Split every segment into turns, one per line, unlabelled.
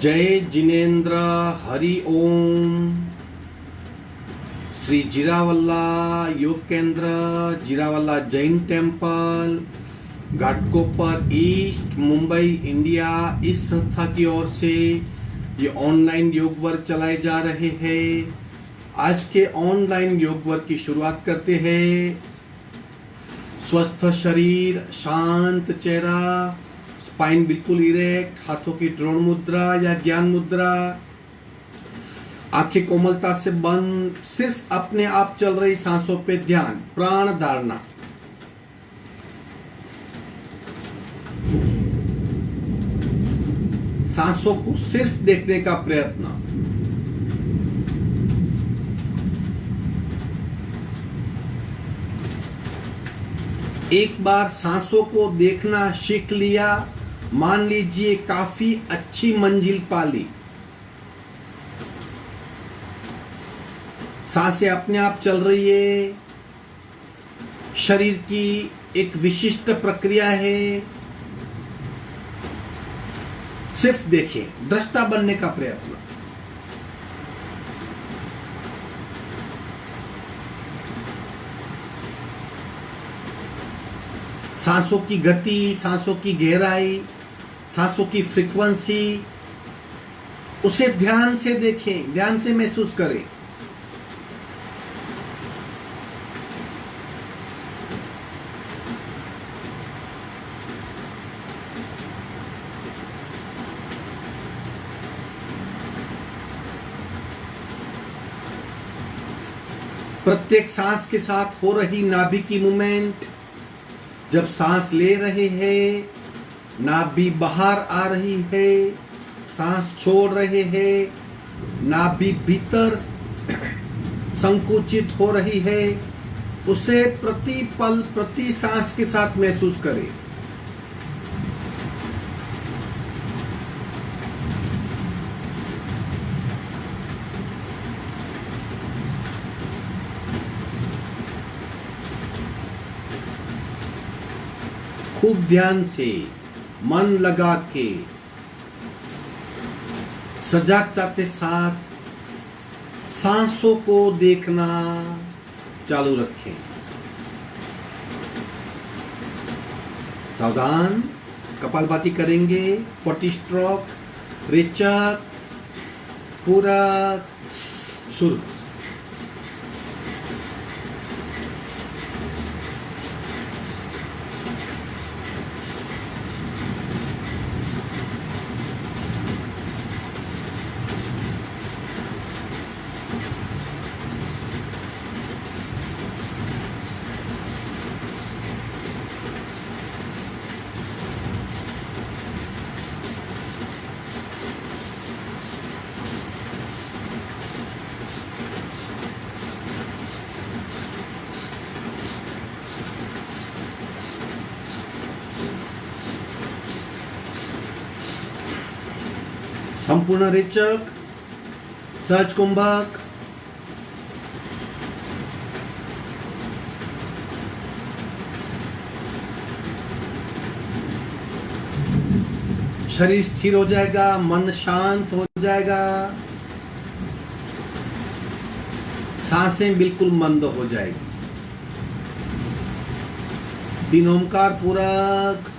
जय जिनेन्द्र हरि ओम। Shri Jirawala Yog Kendra, Jirawala Jain temple, Ghatkopar east, Mumbai, India, इस संस्था की ओर से ये ऑनलाइन योग वर्ग चलाए जा रहे हैं। आज के ऑनलाइन योग वर्ग की शुरुआत करते हैं। स्वस्थ शरीर, शांत चेहरा, स्पाइन बिल्कुल इरेक्ट, हाथों की ड्रोन मुद्रा या ज्ञान मुद्रा, आंखें कोमलता से बंद, सिर्फ अपने आप चल रही सांसों पे ध्यान, प्राण धारणा। सांसों को सिर्फ देखने का प्रयत्न। एक बार सांसों को देखना सीख लिया, मान लीजिए काफी अच्छी मंजिल पा ली। सांसें अपने आप चल रही है, शरीर की एक विशिष्ट प्रक्रिया है। सिर्फ देखें, दृष्टा बनने का प्रयत्न। सांसों की गति, सांसों की गहराई, सांसों की फ्रीक्वेंसी, उसे ध्यान से देखें, ध्यान से महसूस करें। प्रत्येक सांस के साथ हो रही नाभि की मूवमेंट, जब सांस ले रहे हैं नाभि बाहर आ रही है, सांस छोड़ रहे हैं नाभि भीतर संकुचित हो रही है, उसे प्रति पल प्रति सांस के साथ महसूस करें। खूब ध्यान से, मन लगा के, सजगता के साथ सांसों को देखना चालू रखें। सावधान, कपालभाति करेंगे। 40 स्ट्रोक, रेचक, पूरक, शुरू। संपूर्ण रेचक, सहज कुंभक, शरीर स्थिर हो जाएगा, मन शांत हो जाएगा, सांसें बिल्कुल मंद हो जाएगी। 3 ओंकार पूरक।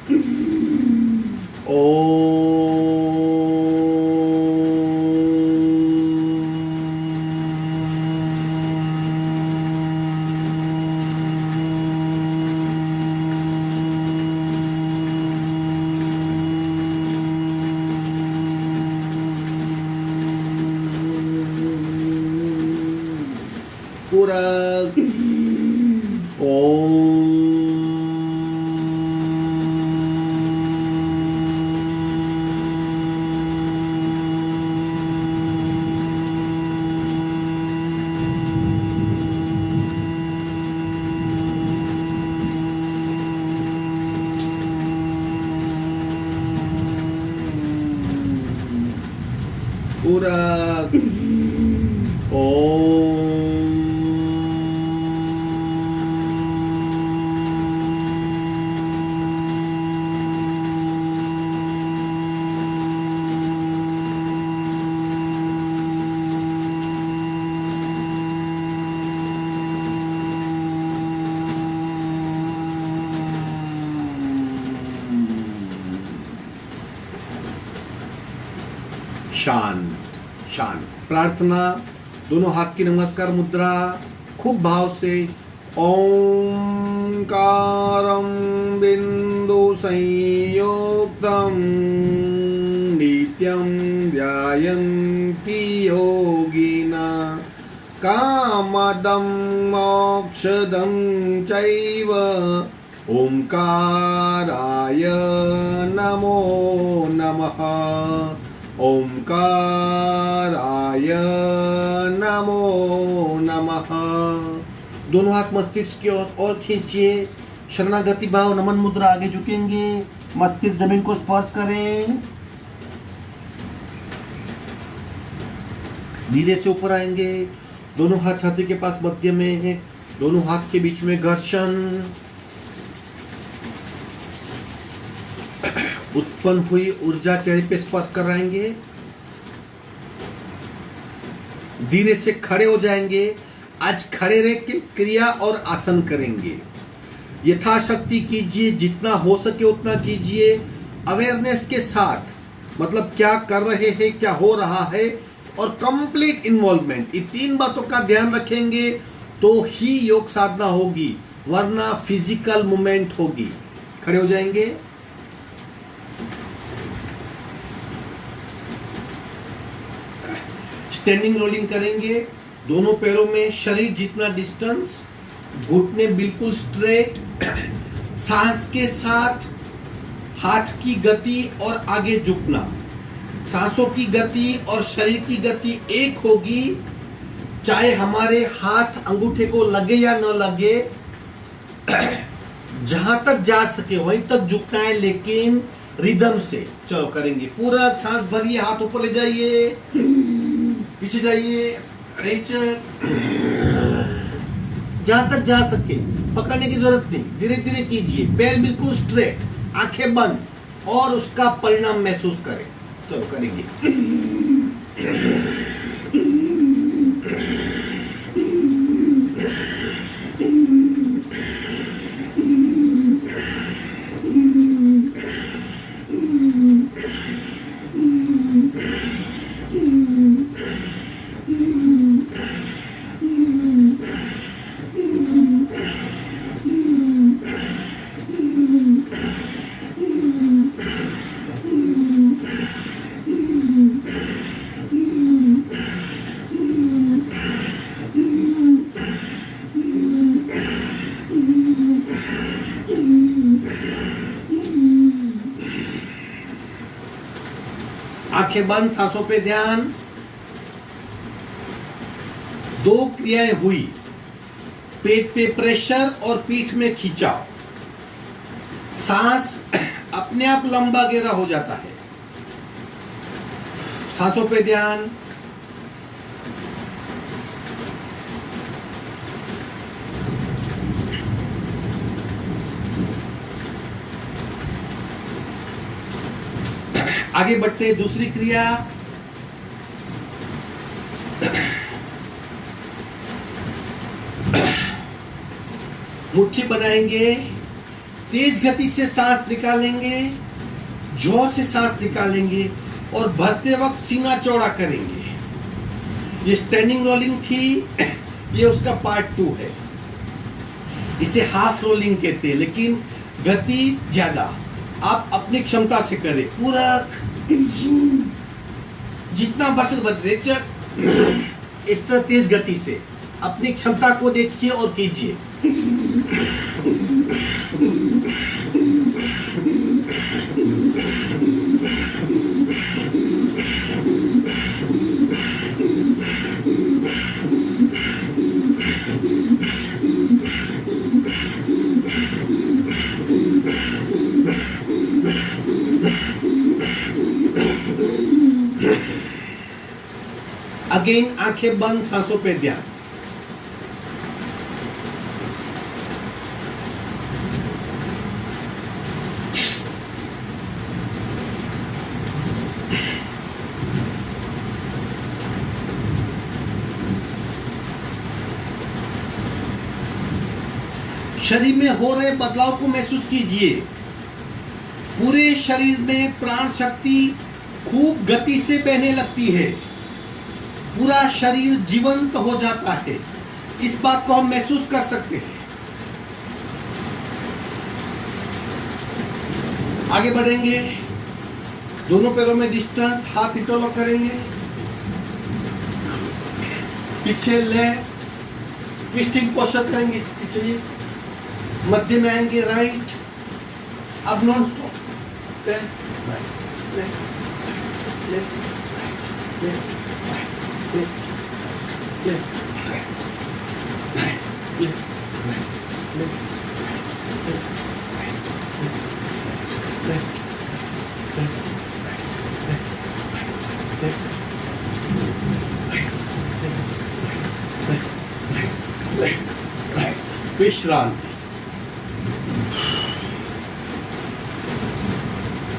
पूरक। ओम। पूरक। ओम। शांत शांत। प्रार्थना, दोनों हाथ की नमस्कार मुद्रा, खूब भाव से ओंकारं बिंदु संयुक्तं नित्यं ध्यायन्ति योगिना कामदं मोक्षदं चैव ओंकाराय नमो नमः। ओंकाराय नमो नमः। दोनों हाथ मस्तिष्क की ओर और खींचिए। शरणागति भाव, नमन मुद्रा, आगे झुकेंगे, मस्तिष्क जमीन को स्पर्श करें। धीरे से ऊपर आएंगे। दोनों हाथ छाती के पास मध्य में है। दोनों हाथ के बीच में घर्षण। उत्पन्न हुई ऊर्जा चेहरे पे स्पर्श कराएंगे। धीरे से खड़े हो जाएंगे। आज खड़े रह के क्रिया और आसन करेंगे। यथाशक्ति कीजिए, जितना हो सके उतना कीजिए, अवेयरनेस के साथ, मतलब क्या कर रहे हैं, क्या हो रहा है, और कंप्लीट इन्वॉल्वमेंट। ये तीन बातों का ध्यान रखेंगे तो ही योग साधना होगी, वरना फिजिकल मूवमेंट होगी। खड़े हो जाएंगे। स्टैंडिंग रोलिंग करेंगे। दोनों पैरों में शरीर जितना डिस्टेंस, घुटने बिल्कुल स्ट्रेट, सांस के साथ हाथ की गति और आगे झुकना। सांसों की गति और शरीर की गति एक होगी, चाहे हमारे हाथ अंगूठे को लगे या न लगे। जहां तक जा सके वहीं तक झुकना है, लेकिन रिदम से। चलो करेंगे। पूरा सांस भरिए, हाथ ऊपर ले जाइए, पीछे जाइए, जहां तक जा सके। पकड़ने की जरूरत नहीं, धीरे धीरे कीजिए। पैर बिल्कुल स्ट्रेट, आंखें बंद, और उसका परिणाम महसूस करें। चलो करेंगे। आंखें बंद, सांसों पे ध्यान। दो क्रियाएं हुई, पेट पे प्रेशर और पीठ में खिंचाव। सांस अपने आप लंबा गहरा हो जाता है। सांसों पे ध्यान। आगे बढ़ते हैं, दूसरी क्रिया। मुट्ठी बनाएंगे, तेज गति से सांस निकालेंगे, जोर से सांस निकालेंगे, और भरते वक्त सीना चौड़ा करेंगे। ये स्टैंडिंग रोलिंग थी, ये उसका पार्ट 2 है। इसे हाफ रोलिंग कहते हैं, लेकिन गति ज्यादा। आप अपनी क्षमता से करें, पूरा जितना बस रेचक, इस तरह तेज गति से अपनी क्षमता को देखिए और कीजिए। अगेन आंखें बंद, सांसों पे ध्यान। शरीर में हो रहे बदलाव को महसूस कीजिए। पूरे शरीर में प्राण शक्ति खूब गति से बहने लगती है, पूरा शरीर जीवंत हो जाता है। इस बात को हम महसूस कर सकते हैं। आगे बढ़ेंगे, दोनों पैरों में डिस्टेंस, हाथ इंटरलॉक करेंगे, पीछे लेफ्ट, ट्विस्टिंग पोस्चर करेंगे, पीछे मध्य में आएंगे, राइट, अब non stop, left right left left left left left विश्रांति।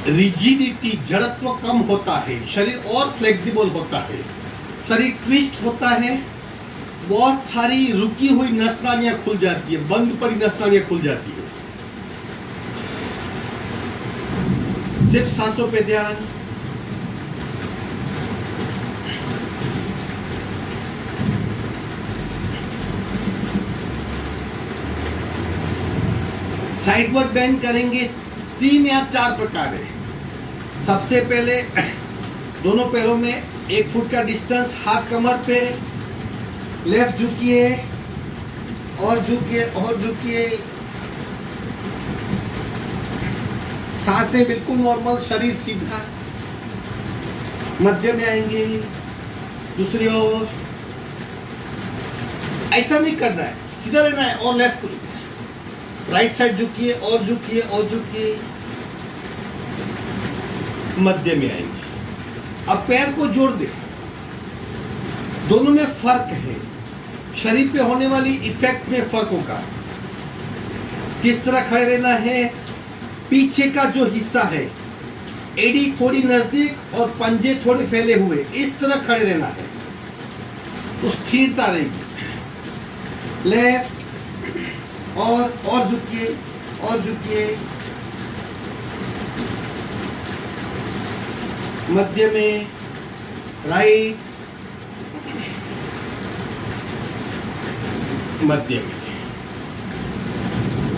रिजिडिटी, जड़त्व कम होता है, शरीर और फ्लेक्सिबल होता है, शरीर ट्विस्ट होता है, बहुत सारी रुकी हुई नसनालियां खुल जाती है, बंद पड़ी नसनालियां खुल जाती है। सिर्फ सांसों पे ध्यान। साइडवर्ड बेंड करेंगे, 3 या 4 प्रकार है। सबसे पहले दोनों पैरों में 1 फुट का डिस्टेंस, हाथ कमर पे, लेफ्ट झुकिए और झुकिए और झुकिए, सांसें बिल्कुल नॉर्मल, शरीर सीधा, मध्य में आएंगे, दूसरी ओर। ऐसा नहीं करना है, सीधा रहना है और लेफ्ट को, राइट साइड झुकिए और झुकिए और झुकिए, मध्य में आएंगे। अब पैर को जोड़ दे, दोनों में फर्क है, शरीर पे होने वाली इफेक्ट में फर्क होगा। किस तरह खड़े रहना है, पीछे का जो हिस्सा है, एड़ी थोड़ी नजदीक और पंजे थोड़े फैले हुए, इस तरह खड़े रहना है, तो स्थिरता रहेगी। लेफ्ट और झुकिए और झुकिए, मध्य में, राइट, मध्य में।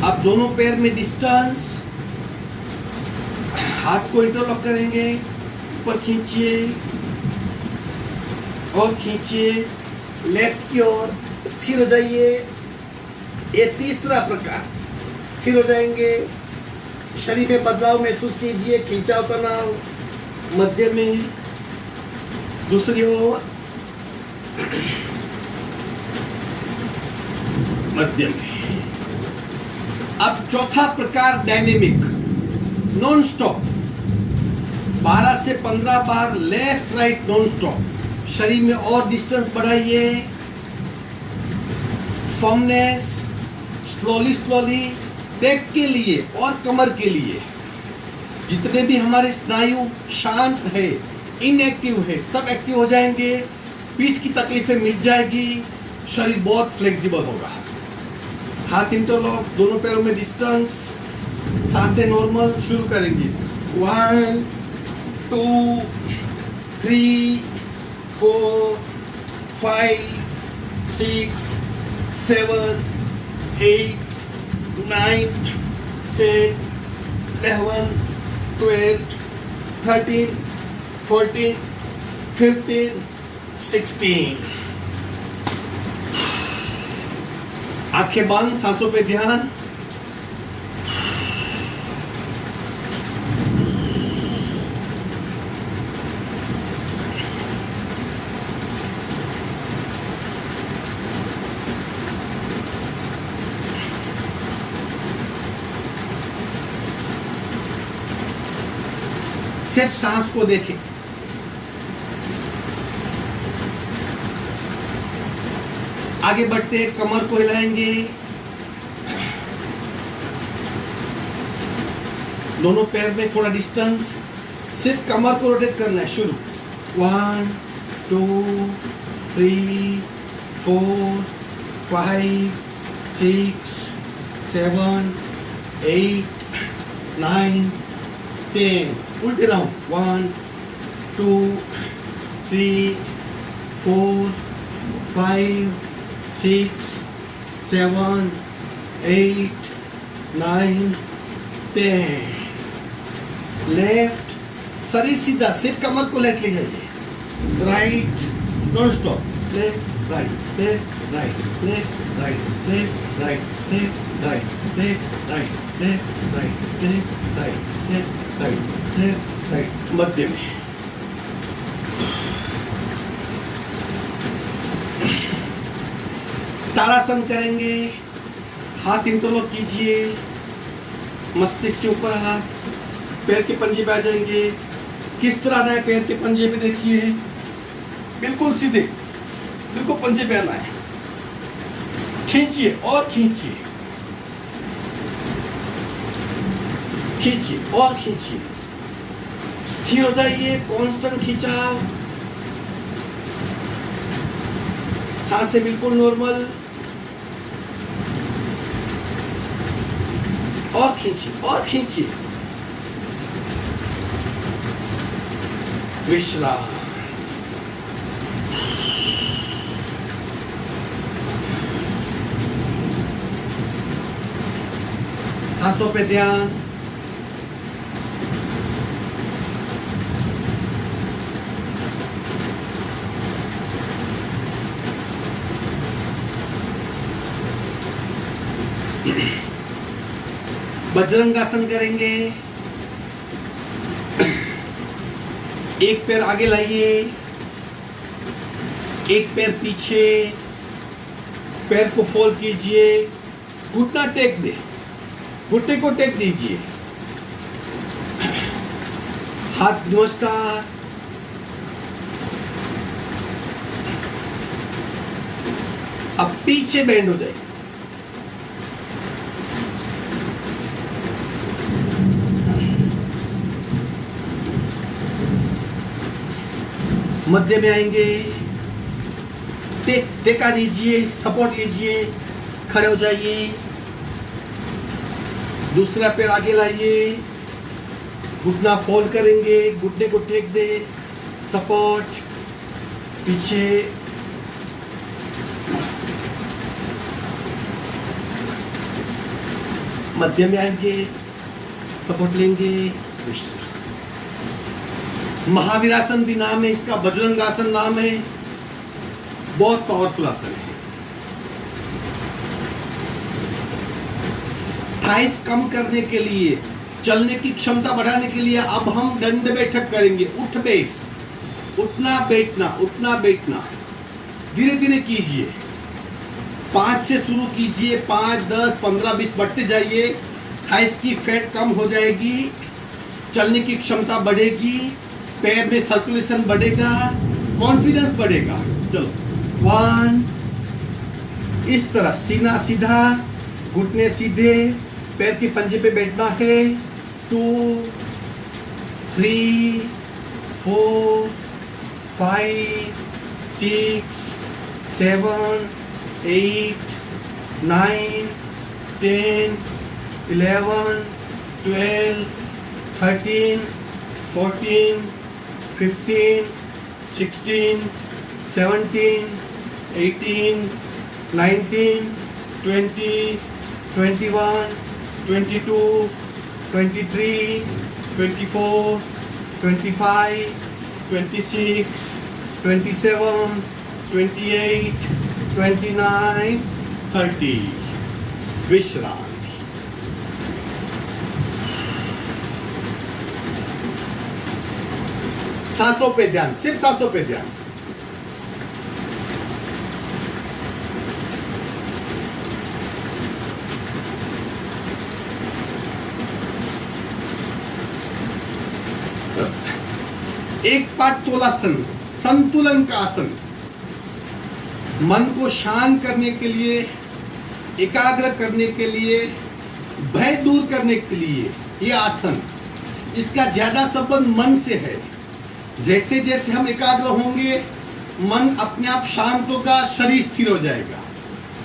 अब दोनों पैर में डिस्टेंस, हाथ को इंटरलॉक करेंगे, ऊपर खींचिए और खींचिए, लेफ्ट की ओर, स्थिर हो जाइए। ये तीसरा प्रकार, स्थिर हो जाएंगे, शरीर में बदलाव महसूस कीजिए, खींचाव तनाव, मध्य में, दूसरी ओर, मध्य में। अब चौथा प्रकार डायनेमिक, नॉन स्टॉप, 12 से 15 बार लेफ्ट राइट नॉन स्टॉप। शरीर में और डिस्टेंस बढ़ाइए, फर्मनेस, स्लोली पेट के लिए और कमर के लिए। जितने भी हमारे स्नायु शांत है, इनएक्टिव है, सब एक्टिव हो जाएंगे, पीठ की तकलीफें मिट जाएगी, शरीर बहुत फ्लेक्सिबल होगा। हाथ इंटरलॉक, दोनों पैरों में डिस्टेंस, सांसें नॉर्मल। शुरू करेंगे, 1 2 3 4 5 6 7 8 9 10 11 12 13 14 15 16। आंखें बंद, सांसों पे ध्यान। सिर्फ सांस को देखें। आगे बढ़ते, कमर को हिलाएंगे, दोनों पैर में थोड़ा डिस्टेंस, सिर्फ कमर को रोटेट करना है। शुरू, 1 2 3 4 5 6 7 8 9 10। उल्टे राउंड, 1 2 3 4 5 6 7 8 9 10। लेफ्ट, शरीर सीधा, सिर्फ कमर को लेट ले जाइए। Right, non stop, left right left right left right left right left right left right left right left right left right left right. मध्य में ताड़ासन करेंगे। हाथ इंटरलॉक कीजिए, मस्तिष्क के ऊपर हाथ, पैर के पंजे पे आ जाएंगे। किस तरह आना है पैर के पंजे पे, देखिए बिल्कुल सीधे, बिल्कुल पंजे पे आना है। खींचिए और खींचिए, खींचिए और खींचिए। स्थिर हो जाइए, कांस्टेंट खिंचाव, सांसें बिल्कुल नॉर्मल। और खींचिए और खींचिए। विश्राम। सांसों पे ध्यान। वज्रांगासन करेंगे। एक पैर आगे लाइए, एक पैर पीछे, पैर को फोल्ड कीजिए, घुटना टेक दे, घुटने को टेक दीजिए। हाथ नमस्कार। अब पीछे बेंड हो जाए। मध्य में आएंगे, टेका दीजिए, सपोर्ट लीजिए, खड़े हो जाइए। दूसरा पैर आगे लाइए, घुटना फोल्ड करेंगे, घुटने को टेक दे, सपोर्ट, पीछे। मध्य में आएंगे, सपोर्ट लेंगे। महावीरासन भी नाम है इसका, वज्रांगासन नाम है। बहुत पावरफुल आसन है। थाइस कम करने के लिए, चलने की क्षमता बढ़ाने के लिए अब हम दंड बैठक करेंगे। उठ बेस, उठना बैठना, उठना बैठना। धीरे धीरे कीजिए, 5 से शुरू कीजिए, 5 10 15 20 बढ़ते जाइए। थाइस की फैट कम हो जाएगी, चलने की क्षमता बढ़ेगी, पैर में सर्कुलेशन बढ़ेगा, कॉन्फिडेंस बढ़ेगा। चलो 1, इस तरह सीना सीधा, घुटने सीधे, पैर के पंजे पे बैठना है। 2 3 4 5 6 7 8 9 10 11 12 13 14 15 16 17 18 19 20 21 22 23 24 25 26 27 28 29 30। विश्राम। सांसों पे ध्यान, सिर्फ सांसों पे ध्यान। एक पाठ तोलासन, संतुलन का आसन। मन को शांत करने के लिए, एकाग्र करने के लिए, भय दूर करने के लिए ये आसन। इसका ज्यादा संबंध मन से है। जैसे जैसे हम एकाग्र होंगे, मन अपने आप शांत होगा, शरीर स्थिर हो जाएगा।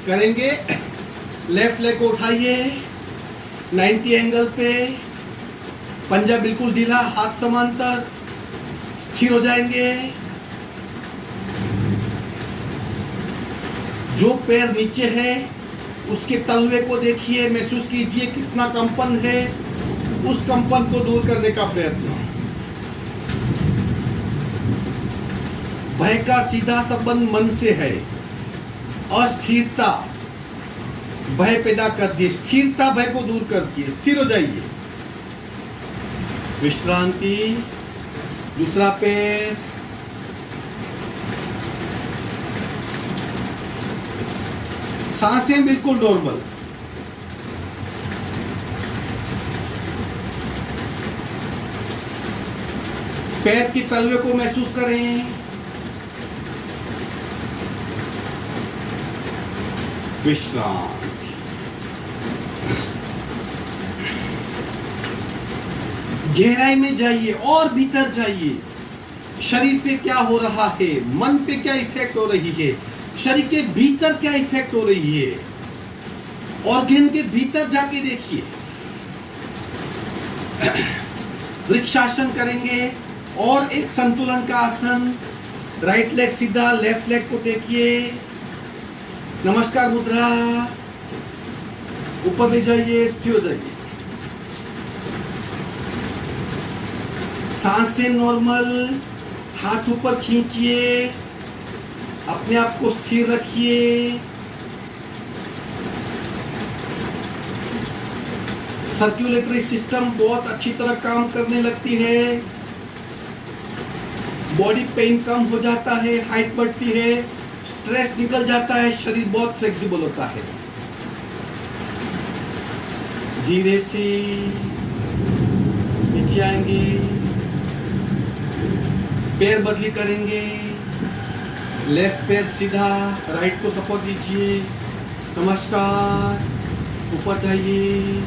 करेंगे, लेफ्ट लेग को उठाइए 90 एंगल पे, पंजा बिल्कुल ढीला, हाथ समांतर, स्थिर हो जाएंगे। जो पैर नीचे है उसके तलवे को देखिए, महसूस कीजिए कितना कंपन है, उस कंपन को दूर करने का प्रयत्न। भय का सीधा संबंध मन से है। अस्थिरता भय पैदा करती है, स्थिरता भय को दूर करती है। स्थिर हो जाइए। विश्रांति। दूसरा पैर, सांसें बिल्कुल नॉर्मल। पैर की तलवे को महसूस करें। विश्राम। गहराई में जाइए और भीतर जाइए। शरीर पे क्या हो रहा है, मन पे क्या इफेक्ट हो रही है, शरीर के भीतर क्या इफेक्ट हो रही है, ऑर्गन के भीतर जाके देखिए। वृक्षासन करेंगे और एक संतुलन का आसन। राइट लेग सीधा, लेफ्ट लेग को टेकिए। नमस्कार मुद्रा। ऊपर ले जाइए, स्थिर हो जाइए। सांसें नॉर्मल। हाथ ऊपर खींचिए, अपने आप को स्थिर रखिए। सर्कुलेटरी सिस्टम बहुत अच्छी तरह काम करने लगती है। बॉडी पेन कम हो जाता है, हाइट बढ़ती है, स्ट्रेस निकल जाता है, शरीर बहुत फ्लेक्सिबल होता है। धीरे से नीचे आएंगे, पैर बदली करेंगे। लेफ्ट पैर सीधा, राइट को सपोर्ट दीजिए। नमस्कार। ऊपर जाइए।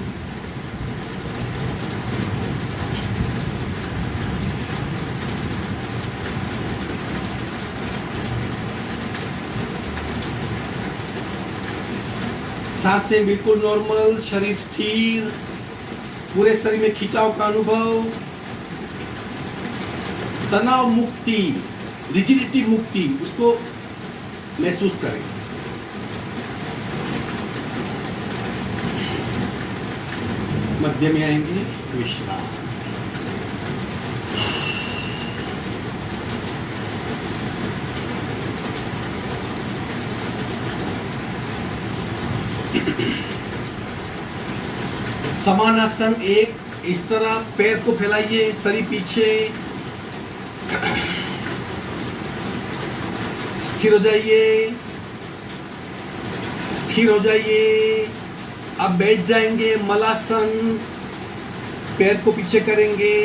सांसें बिल्कुल नॉर्मल, शरीर स्थिर, पूरे शरीर में खिंचाव का अनुभव। तनाव मुक्ति, रिजिडिटी मुक्ति, उसको महसूस करें। मध्य में आएंगे, विश्राम। समानासन एक, इस तरह पैर को फैलाइए, शरीर पीछे, स्थिर हो जाइए, स्थिर हो जाइए। अब बैठ जाएंगे, मलासन। पैर को पीछे करेंगे,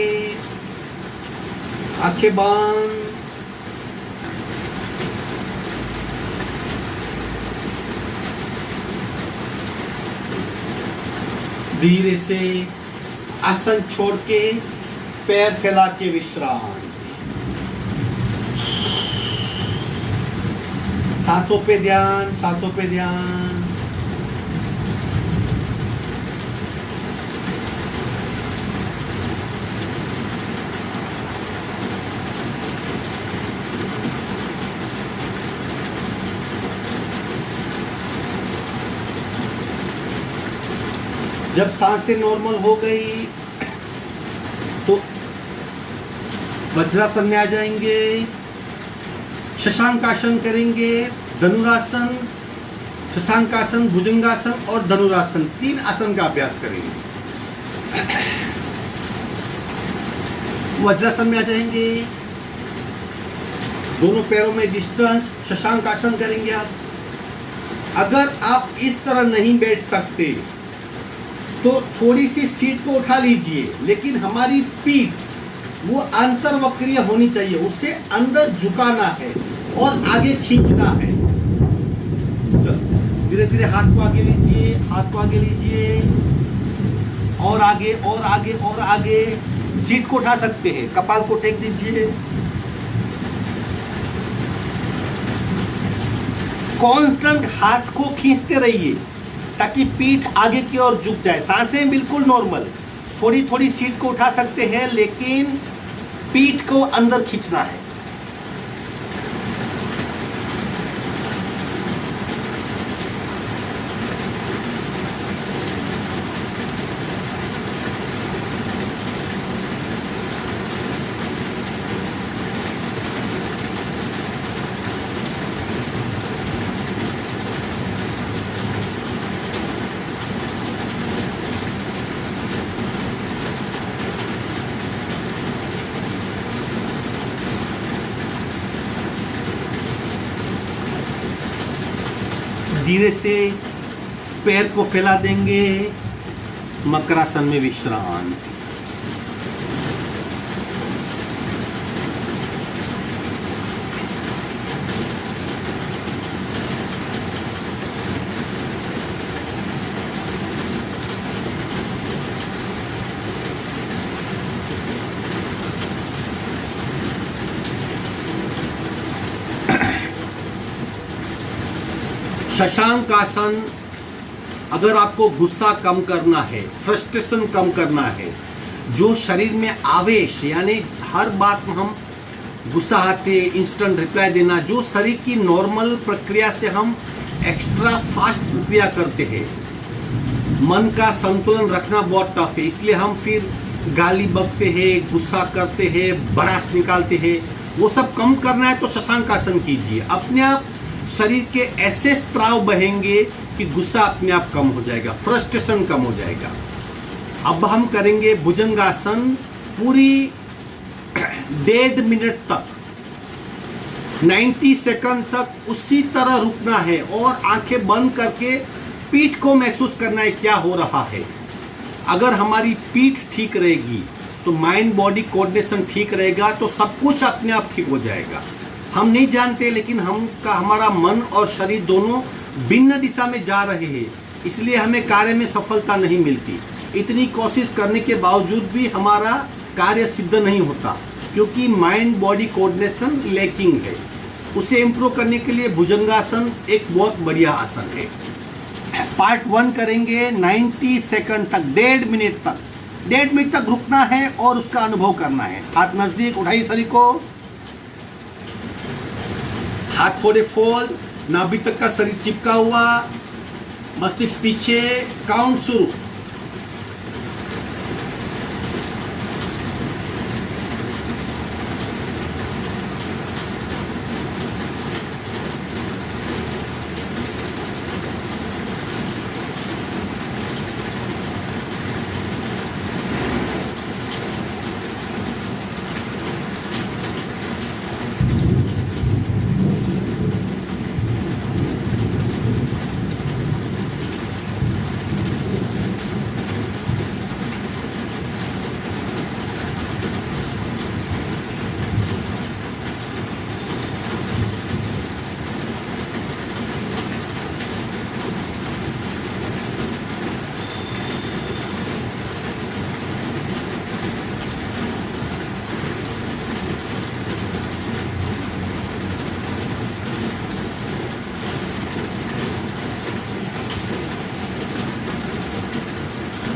आंखें बंद। धीरे से आसन छोड़ के पैर फैला के विश्राम। सांसों पे ध्यान, सांसों पे ध्यान। जब सांसें नॉर्मल हो गई तो वज्रासन में आ जाएंगे, शशांकासन करेंगे, धनुरासन, शशांकासन, भुजंगासन और धनुरासन, 3 आसन का अभ्यास करेंगे। वज्रासन में आ जाएंगे, दोनों पैरों में डिस्टेंस, शशांकासन करेंगे आप। अगर आप इस तरह नहीं बैठ सकते तो थोड़ी सी सीट को उठा लीजिए, लेकिन हमारी पीठ वो अंतर्वक्रीय होनी चाहिए, उसे अंदर झुकाना है और आगे खींचना है। चलो धीरे धीरे हाथ को आगे लीजिए, हाथ को आगे लीजिए, और आगे और आगे और आगे। सीट को उठा सकते हैं, कपाल को टेक दीजिए। कांस्टेंट हाथ को खींचते रहिए ताकि पीठ आगे की ओर झुक जाए। सांसें बिल्कुल नॉर्मल, थोड़ी थोड़ी सीट को उठा सकते हैं, लेकिन
पीठ को अंदर खींचना है। धीरे से पैर को फैला देंगे, मकरासन में विश्राम। शशांक आसन, अगर आपको गुस्सा कम करना है, फ्रस्ट्रेशन कम करना है, जो शरीर में आवेश यानी हर बात में हम गुस्सा आते, इंस्टेंट रिप्लाई देना, जो शरीर की नॉर्मल प्रक्रिया से हम एक्स्ट्रा फास्ट प्रक्रिया करते हैं, मन का संतुलन रखना बहुत टफ है। इसलिए हम फिर गाली बकते हैं, गुस्सा करते हैं, भड़ास निकालते हैं। वो सब कम करना है तो शशांक आसन कीजिए। अपने आप शरीर के ऐसे स्त्राव बहेंगे कि गुस्सा अपने आप कम हो जाएगा, फ्रस्ट्रेशन कम हो जाएगा। अब हम करेंगे भुजंगासन, पूरी 1.5 मिनट तक, 90 सेकंड तक उसी तरह रुकना है और आंखें बंद करके पीठ को महसूस करना है क्या हो रहा है। अगर हमारी पीठ ठीक रहेगी तो माइंड बॉडी कोऑर्डिनेशन ठीक रहेगा, तो सब कुछ अपने आप ठीक हो जाएगा। हम नहीं जानते, लेकिन हमारा मन और शरीर दोनों भिन्न दिशा में जा रहे हैं, इसलिए हमें कार्य में सफलता नहीं मिलती। इतनी कोशिश करने के बावजूद भी हमारा कार्य सिद्ध नहीं होता, क्योंकि माइंड बॉडी कोऑर्डिनेशन लैकिंग है। उसे इम्प्रूव करने के लिए भुजंगासन एक बहुत बढ़िया आसन है। पार्ट 1 करेंगे 90 सेकंड तक, 1.5 मिनट तक रुकना है और उसका अनुभव करना है। हाथ नजदीक उठाइए, शरीर को, हाथ थोड़े फोल्ड, नाभि तक का शरीर चिपका हुआ, मस्तिष्क पीछे, काउंट शुरू।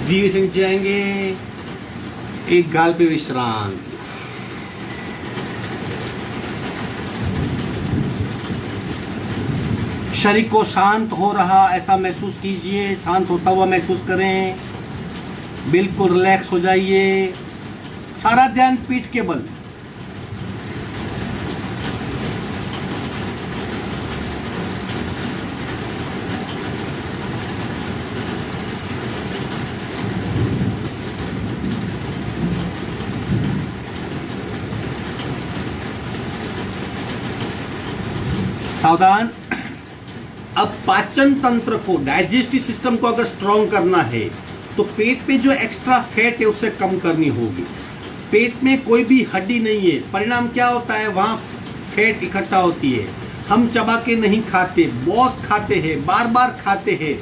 धीरे से नीचे आएंगे, एक गाल पे विश्राम। शरीर को शांत हो रहा ऐसा महसूस कीजिए, शांत होता हुआ महसूस करें, बिल्कुल रिलैक्स हो जाइए। सारा ध्यान पीठ के बल। सावधान। अब पाचन तंत्र को, डाइजेस्टिव सिस्टम को अगर स्ट्रॉन्ग करना है तो पेट पे जो एक्स्ट्रा फैट है उसे कम करनी होगी। पेट में कोई भी हड्डी नहीं है, परिणाम क्या होता है, वहाँ फैट इकट्ठा होती है। हम चबा के नहीं खाते, बहुत खाते हैं, बार बार खाते हैं,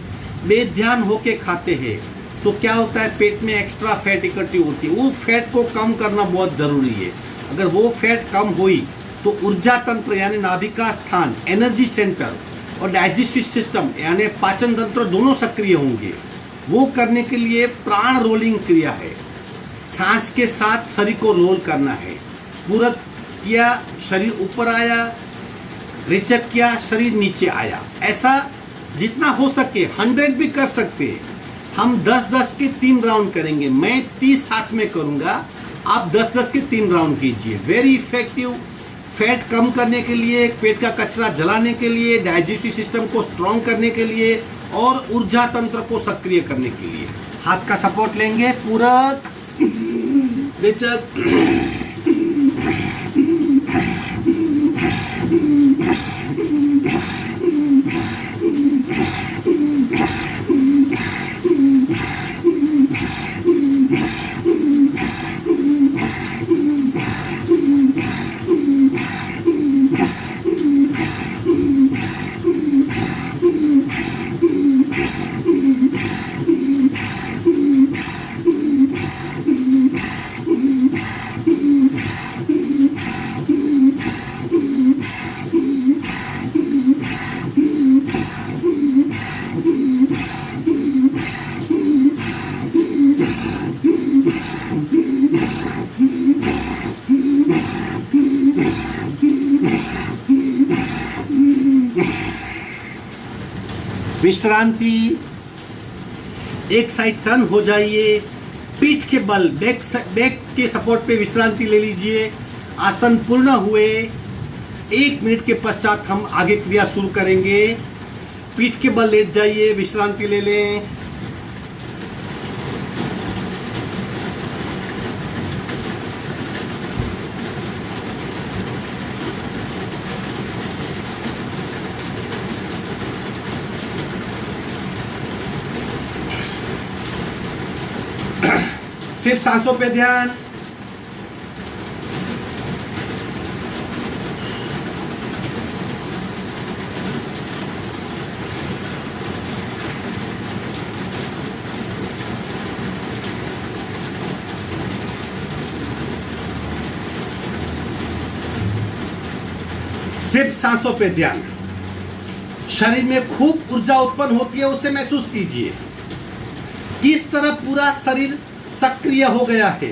बेध्यान होके खाते हैं, तो क्या होता है, पेट में एक्स्ट्रा फैट इकट्ठी होती है। वो फैट को कम करना बहुत ज़रूरी है। अगर वो फैट कम हुई तो ऊर्जा तंत्र यानी नाभिका स्थान, एनर्जी सेंटर और डाइजेस्टिव सिस्टम यानी पाचन तंत्र दोनों सक्रिय होंगे। वो करने के लिए प्राण रोलिंग क्रिया है, सांस के साथ शरीर को रोल करना है। पूरक किया, शरीर ऊपर आया, रेचक किया, शरीर नीचे आया। ऐसा जितना हो सके 100 भी कर सकते हैं। हम 10-10 के 3 राउंड करेंगे। मैं 30 हाथ में करूंगा, आप 10-10 के 3 राउंड कीजिए। वेरी इफेक्टिव, फैट कम करने के लिए, पेट का कचरा जलाने के लिए, डाइजेस्टिव सिस्टम को स्ट्रॉन्ग करने के लिए और ऊर्जा तंत्र को सक्रिय करने के लिए। हाथ का सपोर्ट लेंगे, पूरक, रेचक, विश्रांति। एक साइड टर्न हो जाइए, पीठ के बल, बैक के सपोर्ट पे विश्रांति ले लीजिए। आसन पूर्ण हुए, 1 मिनट के पश्चात हम आगे क्रिया शुरू करेंगे। पीठ के बल लेट जाइए, विश्रांति ले लें। सिर्फ सांसों पे ध्यान। सिर्फ सांसों पे ध्यान। शरीर में खूब ऊर्जा उत्पन्न होती है, उसे महसूस कीजिए। किस तरह पूरा शरीर सक्रिय हो गया है।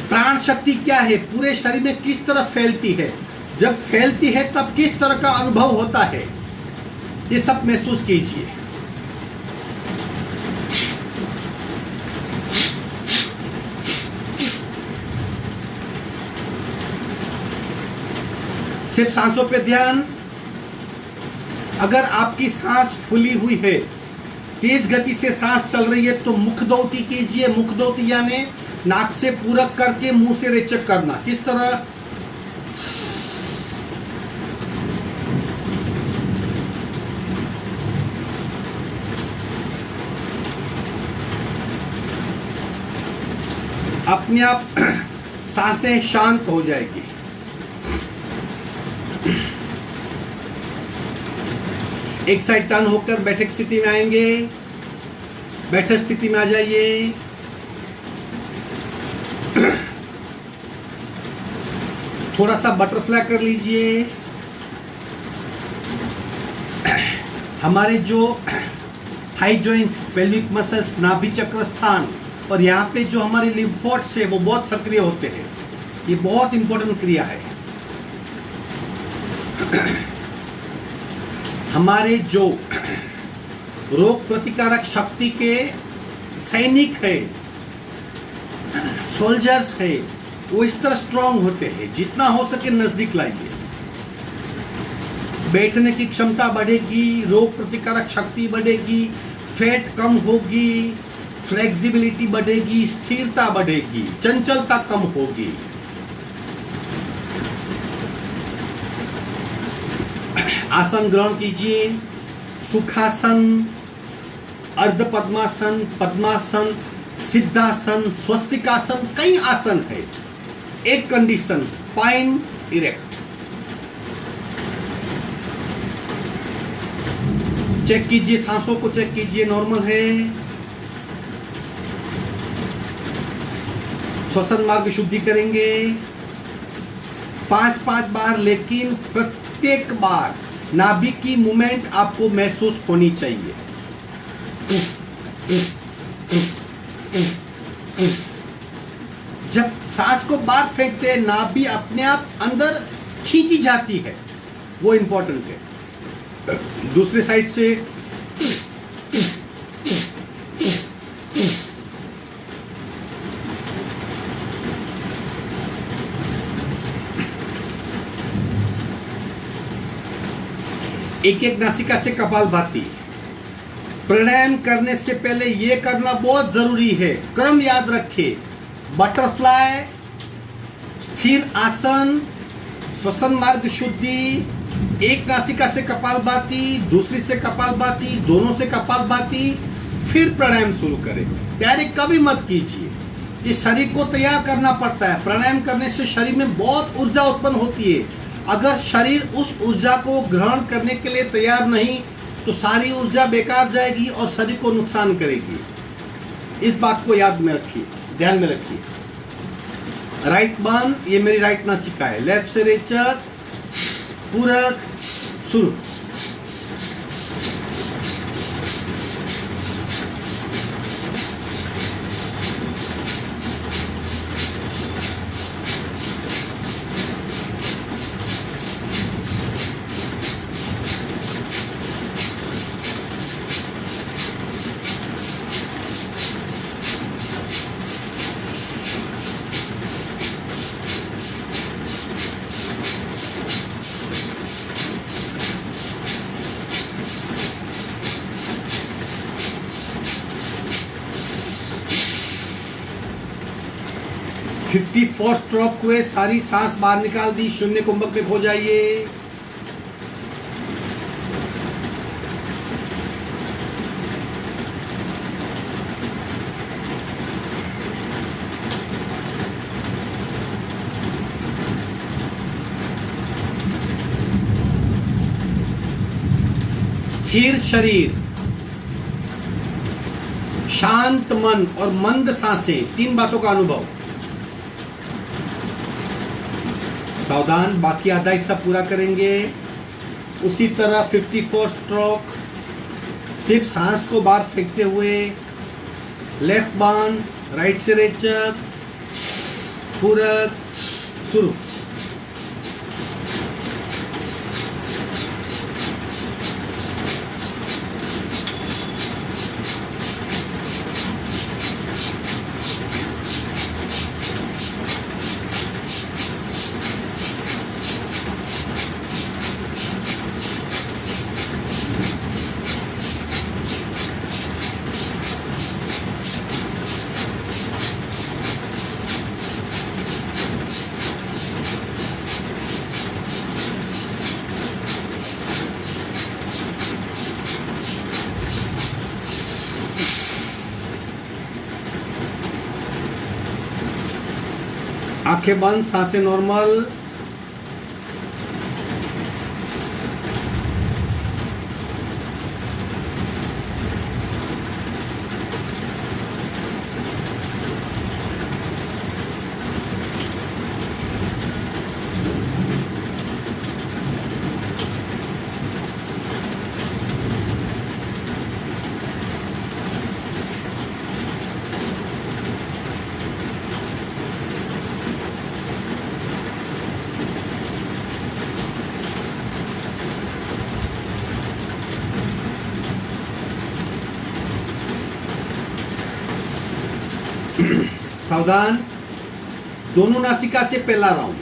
प्राण शक्ति क्या है, पूरे शरीर में किस तरह फैलती है, जब फैलती है तब किस तरह का अनुभव होता है, ये सब महसूस कीजिए। सिर्फ सांसों पे ध्यान। अगर आपकी सांस फूली हुई है, तेज गति से सांस चल रही है, तो मुखदौती कीजिए। मुखदौती यानी नाक से पूरक करके मुंह से रेचक करना। किस तरह? अपने आप सांसें शांत हो जाएगी। एक साइड टर्न होकर बैठक स्थिति में आएंगे। बैठक स्थिति में आ जाइए। थोड़ा सा बटरफ्लाई कर लीजिए। हमारे जो थाई जॉइंट्स, पेल्विक मसल्स, नाभि चक्र स्थान और यहाँ पे जो हमारे लिम्फोड्स है वो बहुत सक्रिय होते हैं। ये बहुत इंपॉर्टेंट क्रिया है। हमारे जो रोग प्रतिकारक शक्ति के सैनिक है, सोल्जर्स है, वो इस तरह स्ट्रांग होते हैं। जितना हो सके नजदीक लाइए। बैठने की क्षमता बढ़ेगी, रोग प्रतिकारक शक्ति बढ़ेगी, फैट कम होगी, फ्लेक्सिबिलिटी बढ़ेगी, स्थिरता बढ़ेगी, चंचलता कम होगी। आसन ग्रहण कीजिए। सुखासन, अर्ध पद्मासन, पद्मासन, सिद्धासन, स्वस्तिकासन, कई आसन है। एक कंडीशन, स्पाइन इरेक्ट। चेक कीजिए, सांसों को चेक कीजिए, नॉर्मल है। श्वसन मार्ग शुद्धि करेंगे 5-5 बार, लेकिन प्रत्येक बार नाभि की मूवमेंट आपको महसूस होनी चाहिए। जब सांस को बाहर फेंकते हैं नाभि अपने आप अंदर खींची जाती है, वो इंपॉर्टेंट है। दूसरी साइड से एक एक नासिका से कपालभाति। प्राणायाम करने से पहले यह करना बहुत जरूरी है, क्रम याद रखें। बटरफ्लाई, स्थिर आसन, श्वसन मार्ग शुद्धि, एक नासिका से कपालभाति, दूसरी से कपालभाति, दोनों से कपालभाति, फिर प्राणायाम शुरू करें। तैयारी कभी मत कीजिए, ये शरीर को तैयार करना पड़ता है। प्राणायाम करने से शरीर में बहुत ऊर्जा उत्पन्न होती है। अगर शरीर उस ऊर्जा को ग्रहण करने के लिए तैयार नहीं तो सारी ऊर्जा बेकार जाएगी और शरीर को नुकसान करेगी। इस बात को याद में रखिए, ध्यान में रखिए। राइट बान, ये मेरी राइट नासिका है। लेफ्ट से रेचक, पूरक, शुरू। फिफ्टी 54 स्ट्रोक हुए, सारी सांस बाहर निकाल दी, शून्य कुंभक में खो जाइए। स्थिर शरीर, शांत मन और मंद सांसें, तीन बातों का अनुभव। सावधान, बाकी आधा हिस्सा पूरा करेंगे। उसी तरह 54 स्ट्रोक, सिर्फ सांस को बाहर फेंकते हुए। लेफ्ट बान, राइट से रेचक, पूरक, शुरू। आंखें बंद, सांसें नॉर्मल। सावधान, दोनों नासिका से पहला राउंड।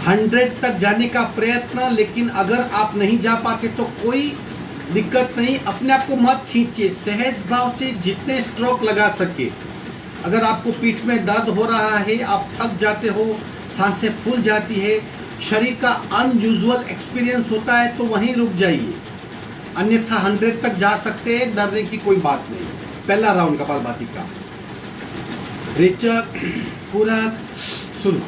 हंड्रेड तक जाने का प्रयत्न, लेकिन अगर आप नहीं जा पाते तो कोई दिक्कत नहीं, अपने आप को मत खींचिए, सहज भाव से जितने स्ट्रोक लगा सके। अगर आपको पीठ में दर्द हो रहा है, आप थक जाते हो, सांसें फूल जाती है, शरीर का अनयूजुअल एक्सपीरियंस होता है, तो वहीं रुक जाइए। अन्यथा 100 तक जा सकते हैं, डरने की कोई बात नहीं। पहला राउंड कपालभाति का। रेचक, पूरक, शुरू।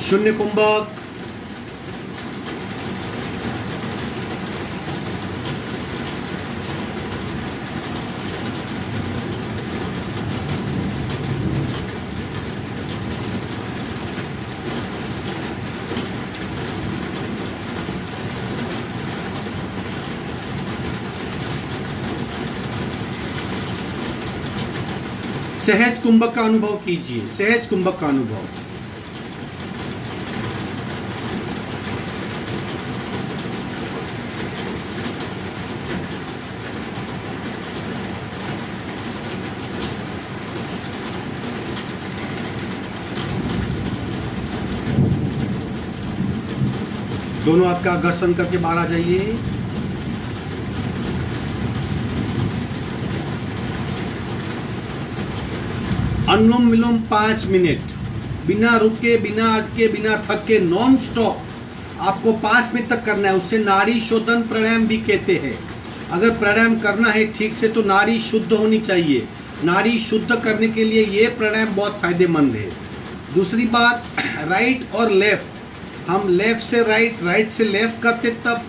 शून्य कुंभक, सहज कुंभक का अनुभव कीजिए, सहज कुंभक का अनुभव। दोनों हाथ का घर्षण करके बाहर आ जाइए। अनुलोम विलोम 5 मिनट, बिना रुके, बिना अटके, बिना थके, नॉन स्टॉप आपको 5 मिनट तक करना है। उसे नाड़ी शोधन प्राणायाम भी कहते हैं। अगर प्राणायाम करना है ठीक से तो नाड़ी शुद्ध होनी चाहिए। नाड़ी शुद्ध करने के लिए ये प्राणायाम बहुत फायदेमंद है। दूसरी बात, राइट और लेफ्ट, हम लेफ्ट से राइट, राइट से लेफ्ट करते तब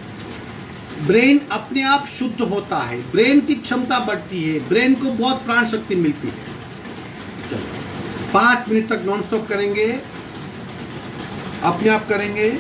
ब्रेन अपने आप शुद्ध होता है, ब्रेन की क्षमता बढ़ती है, ब्रेन को बहुत प्राण शक्ति मिलती है। 5 मिनट तक नॉन स्टॉप करेंगे, अपने आप करेंगे।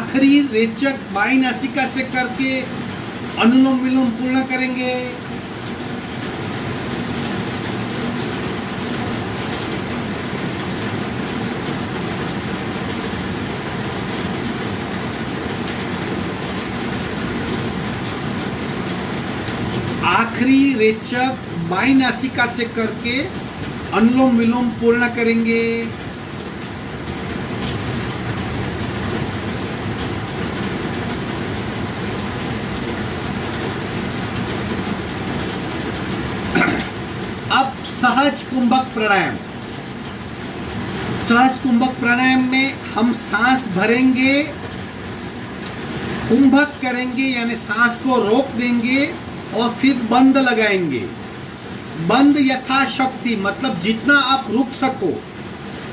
आखिरी रेचक बाई नासिका से करके अनुलोम विलोम पूर्ण करेंगे। आखिरी रेचक बाई नासिका से करके अनुलोम विलोम पूर्ण करेंगे। अब सहज कुंभक प्राणायाम। सहज कुंभक प्राणायाम में हम सांस भरेंगे, कुंभक करेंगे यानी सांस को रोक देंगे और फिर बंद लगाएंगे। बंद यथाशक्ति मतलब जितना आप रुक सको।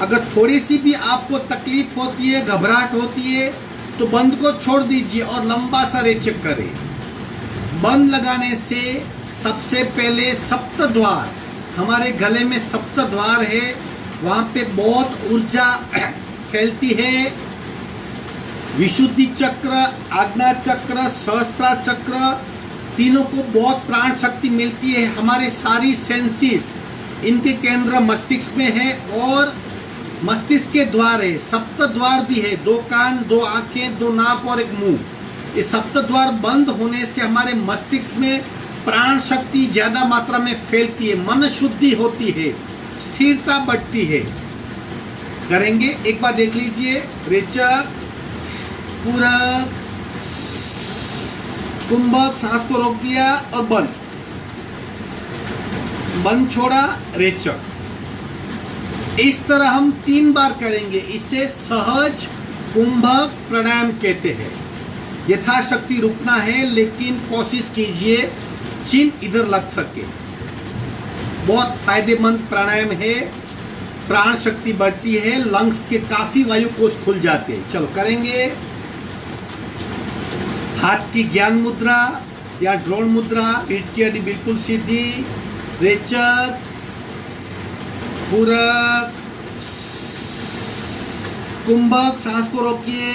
अगर थोड़ी सी भी आपको तकलीफ होती है, घबराहट होती है, तो बंद को छोड़ दीजिए और लंबा सा रेचक करें। बंद लगाने से सबसे पहले सप्त द्वार, हमारे गले में सप्त द्वार है, वहाँ पे बहुत ऊर्जा फैलती है। विशुद्धि चक्र, आज्ञा चक्र, सहस्त्रार चक्र, तीनों को बहुत प्राण शक्ति मिलती है। हमारे सारी सेंसेस इनके केंद्र मस्तिष्क में है और मस्तिष्क के द्वार है। सप्त द्वार भी है, 2 कान, 2 आंखें, 2 नाक और 1 मुंह। ये सप्त द्वार बंद होने से हमारे मस्तिष्क में प्राण शक्ति ज़्यादा मात्रा में फैलती है, मन शुद्धि होती है, स्थिरता बढ़ती है। करेंगे, एक बार देख लीजिए। रेचक, पूरक, कुंभक, सांस को रोक दिया और बंद, बंद छोड़ा, रेचक। इस तरह हम 3 बार करेंगे। इसे सहज कुंभक प्राणायाम कहते हैं। यथाशक्ति रुकना है, लेकिन कोशिश कीजिए चिन्ह इधर लग सके। बहुत फायदेमंद प्राणायाम है, प्राण शक्ति बढ़ती है, लंग्स के काफी वायु कोष खुल जाते हैं। चलो करेंगे। हाथ की ज्ञान मुद्रा या ड्रोन मुद्रा, पीठ की हड्डी बिल्कुल सीधी। रेचक, पूरक, कुंभक, सांस को रोकिए,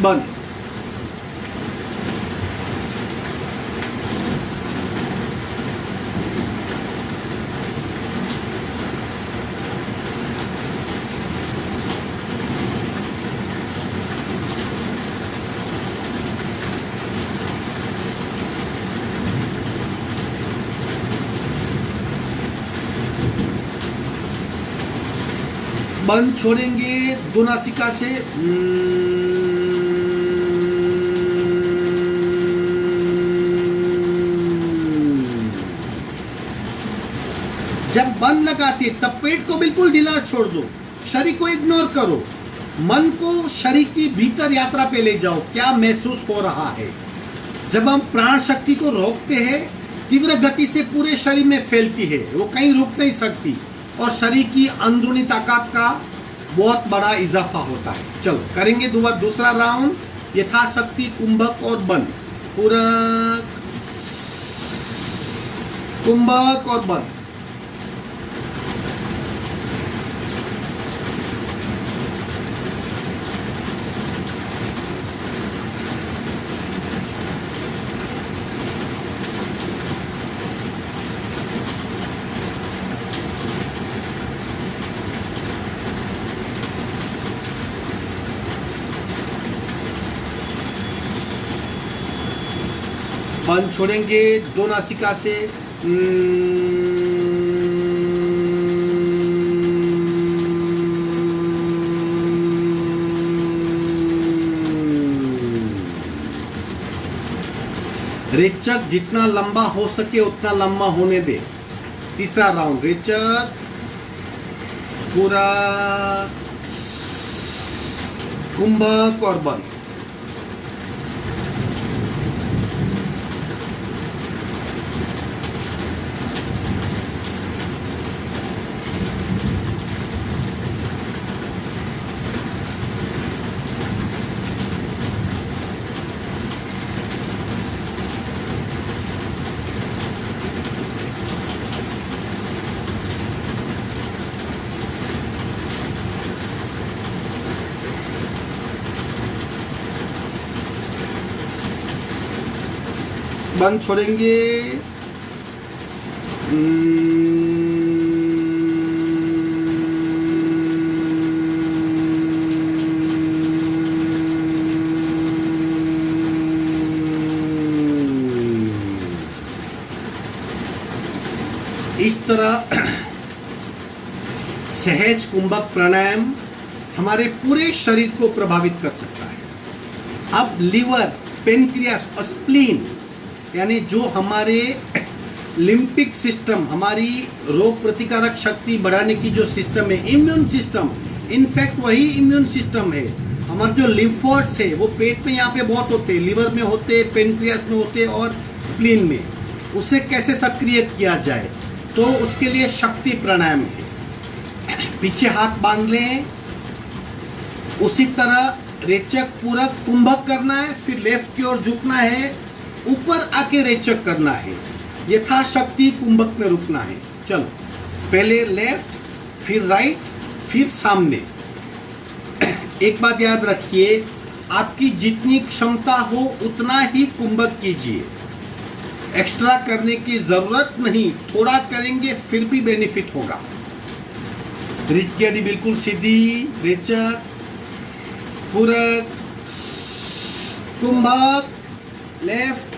बंद। बंद छोड़ेंगे 2 नासिका से। जब बंद लगाते तब पेट को बिल्कुल ढीला छोड़ दो, शरीर को इग्नोर करो, मन को शरीर की भीतर यात्रा पे ले जाओ। क्या महसूस हो रहा है? जब हम प्राण शक्ति को रोकते हैं, तीव्र गति से पूरे शरीर में फैलती है, वो कहीं रुक नहीं सकती और शरीर की अंदरूनी ताकत का बहुत बड़ा इजाफा होता है। चलो करेंगे दूसरा राउंड। यथाशक्ति कुंभक और बंद, पूरक, कुंभक और बंद। बंद छोड़ेंगे 2 नासिका से। रेचक जितना लंबा हो सके उतना लंबा होने दे। तीसरा राउंड, रेचक, पूरा, कुंभक और बंद। बंद छोड़ेंगे। इस तरह सहज कुंभक प्राणायाम हमारे पूरे शरीर को प्रभावित कर सकता है। अब लीवर, पेनक्रियास और स्प्लीन यानी जो हमारे लिम्पिक सिस्टम, हमारी रोग प्रतिकारक शक्ति बढ़ाने की जो सिस्टम है, इम्यून सिस्टम, इनफैक्ट वही इम्यून सिस्टम है। हमारे जो लिम्फोइड्स है वो पेट में यहाँ पे बहुत होते हैं, लिवर में होते, पेनक्रियास में होते और स्प्लीन में। उसे कैसे सक्रिय किया जाए, तो उसके लिए शक्ति प्राणायाम है। पीछे हाथ बांध लें, उसी तरह रेचक पूरक कुंभक करना है, फिर लेफ्ट की ओर झुकना है, ऊपर आके रेचक करना है, यथाशक्ति कुंभक में रुकना है। चलो, पहले लेफ्ट, फिर राइट, फिर सामने। एक बात याद रखिए, आपकी जितनी क्षमता हो उतना ही कुंभक कीजिए, एक्स्ट्रा करने की जरूरत नहीं। थोड़ा करेंगे फिर भी बेनिफिट होगा। रीढ़ की हड्डी बिल्कुल सीधी, रेचक, पूरक, कुंभक, लेफ्ट,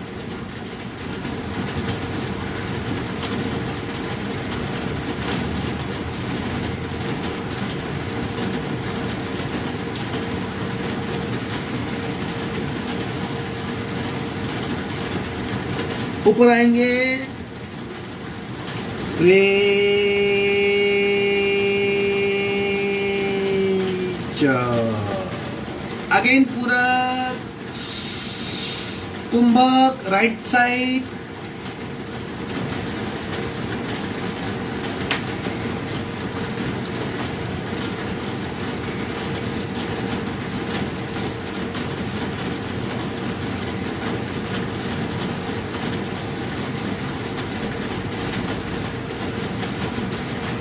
ऊपर आएंगे, अगेन पूरक, कुंभक, राइट साइड,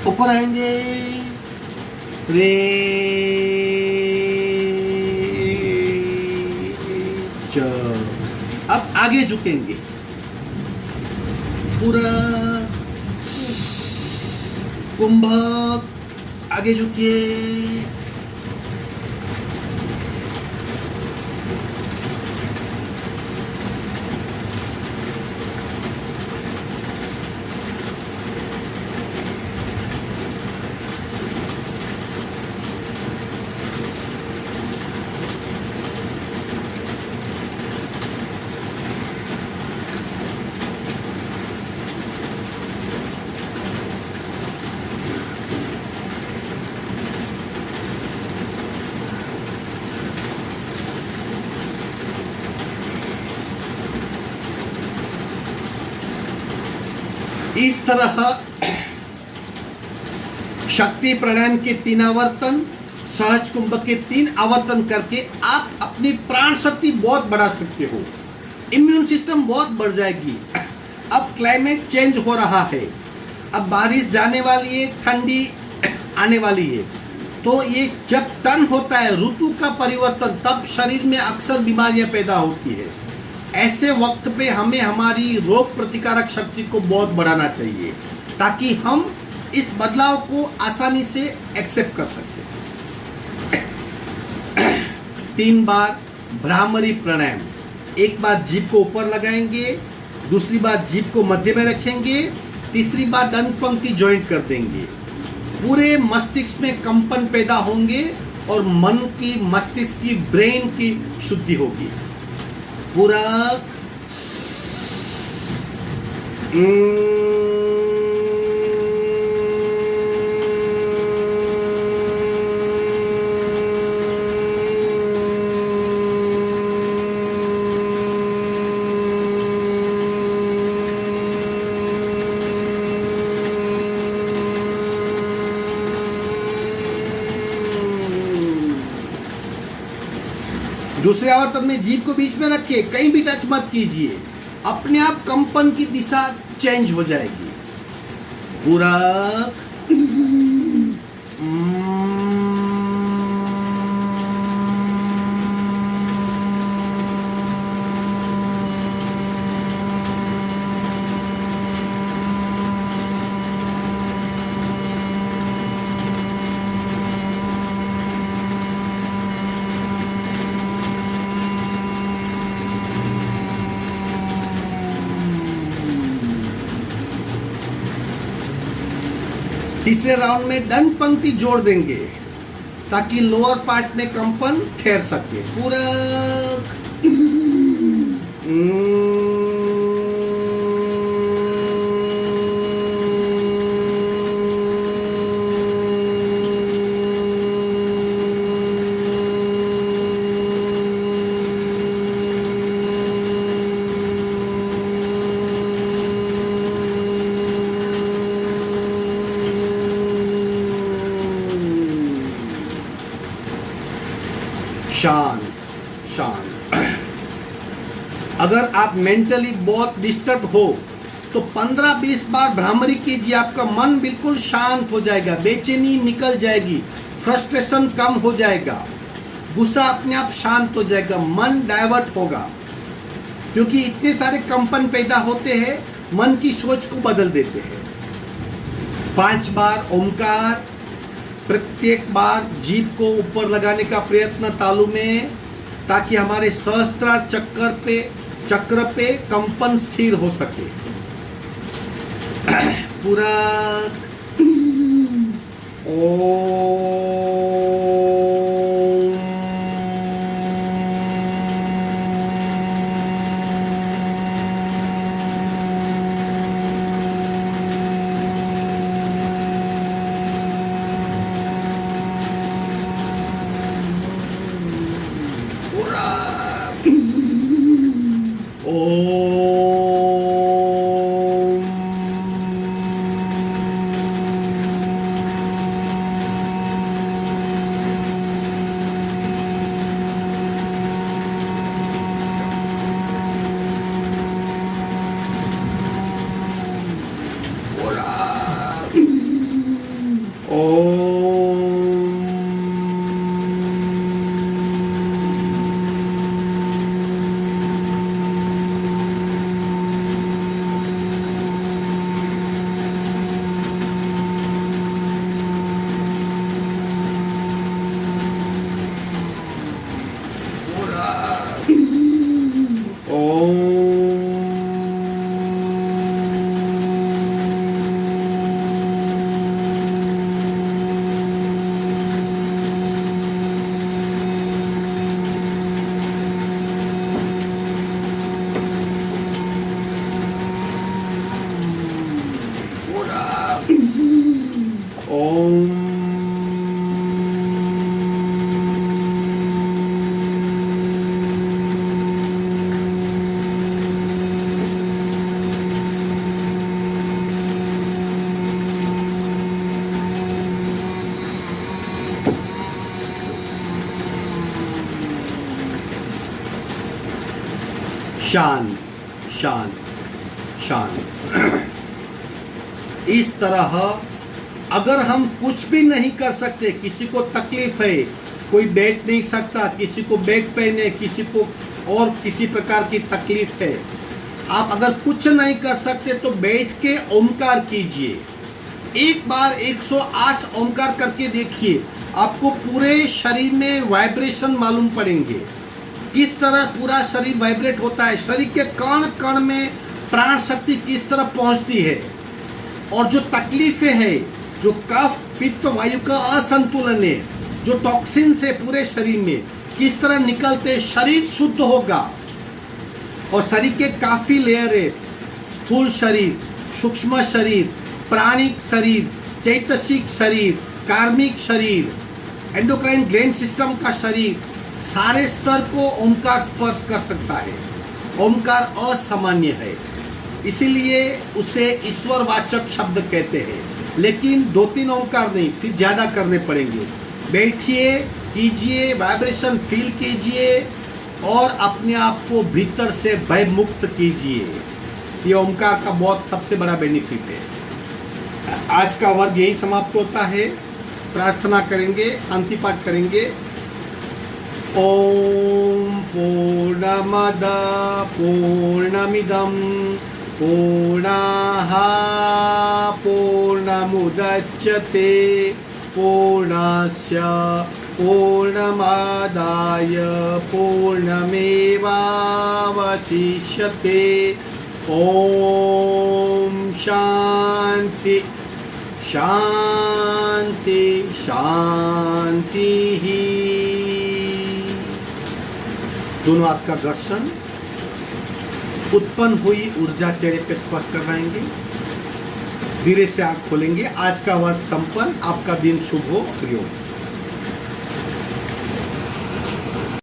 ऊपर आएंगे, अब आगे झुकेंगे, पूरा कुंभक, आगे झुकिए, इस तरह शक्ति प्राणायाम के 3 आवर्तन, सहज कुंभक के 3 आवर्तन करके आप अपनी प्राण शक्ति बहुत बढ़ा सकते हो। इम्यून सिस्टम बहुत बढ़ जाएगी। अब क्लाइमेट चेंज हो रहा है, अब बारिश जाने वाली है, ठंडी आने वाली है, तो ये जब टर्न होता है ऋतु का परिवर्तन, तब शरीर में अक्सर बीमारियां पैदा होती है। ऐसे वक्त पे हमें हमारी रोग प्रतिकारक शक्ति को बहुत बढ़ाना चाहिए ताकि हम इस बदलाव को आसानी से एक्सेप्ट कर सकें। 3 बार भ्रामरी प्राणायाम, एक बार जीभ को ऊपर लगाएंगे, दूसरी बार जीभ को मध्य में रखेंगे, तीसरी बार दंत पंक्ति ज्वाइंट कर देंगे। पूरे मस्तिष्क में कंपन पैदा होंगे और मन की, मस्तिष्क की, ब्रेन की शुद्धि होगी। पूरा दूसरे आवर्तन में जीभ को बीच में रखिए, कहीं भी टच मत कीजिए, अपने आप कंपन की दिशा चेंज हो जाएगी। पूरा तीसरे राउंड में दंत पंक्ति जोड़ देंगे ताकि लोअर पार्ट में कंपन ठहर सके। पूरक शांत शांत। अगर आप मेंटली बहुत डिस्टर्ब हो तो 15-20 बार भ्रामरी कीजिए, आपका मन बिल्कुल शांत हो जाएगा, बेचैनी निकल जाएगी, फ्रस्ट्रेशन कम हो जाएगा, गुस्सा अपने आप शांत हो जाएगा, मन डाइवर्ट होगा। क्योंकि इतने सारे कंपन पैदा होते हैं, मन की सोच को बदल देते हैं। 5 बार ओमकार, प्रत्येक बार जीभ को ऊपर लगाने का प्रयत्न तालू में, ताकि हमारे सहस्त्रार चक्र पे कंपन स्थिर हो सके। पूरा शांत शांत शांत। इस तरह अगर हम कुछ भी नहीं कर सकते, किसी को तकलीफ है, कोई बैठ नहीं सकता, किसी को बैक पेन है, किसी को और किसी प्रकार की तकलीफ है, आप अगर कुछ नहीं कर सकते तो बैठ के ओमकार कीजिए। एक बार 108 ओमकार करके देखिए, आपको पूरे शरीर में वाइब्रेशन मालूम पड़ेंगे। किस तरह पूरा शरीर वाइब्रेट होता है, शरीर के कण कण में प्राण शक्ति किस तरह पहुंचती है, और जो तकलीफें हैं, जो कफ पित्त वायु का असंतुलन है, जो टॉक्सिन्स है पूरे शरीर में किस तरह निकलते, शरीर शुद्ध होगा। और शरीर के काफ़ी लेयर है, स्थूल शरीर, सूक्ष्म शरीर, प्राणिक शरीर, चैतसिक शरीर, कार्मिक शरीर, एंडोक्राइन ग्लैंड सिस्टम का शरीर, सारे स्तर को ओमकार स्पर्श कर सकता है। ओमकार असामान्य है, इसीलिए उसे ईश्वरवाचक शब्द कहते हैं। लेकिन 2-3 ओमकार नहीं, फिर ज़्यादा करने पड़ेंगे। बैठिए, कीजिए, वाइब्रेशन फील कीजिए और अपने आप को भीतर से भय मुक्त कीजिए। ये ओमकार का बहुत सबसे बड़ा बेनिफिट है। आज का वर्ग यही समाप्त होता है। प्रार्थना करेंगे, शांति पाठ करेंगे। ओम पूर्णमद पूर्णमिदं पूर्णाः पूर्णमुदच्यते पूर्णस्य पूर्णमादाय पूर्णमेवावशिष्यते। ओम शांति
शांति शांति ही। दोनों हाथ का घर्षण, उत्पन्न हुई ऊर्जा चेहरे पे स्पर्श करवाएंगे। धीरे से आंख खोलेंगे। आज का वर्क संपन्न, आपका दिन शुभ हो। प्रियो।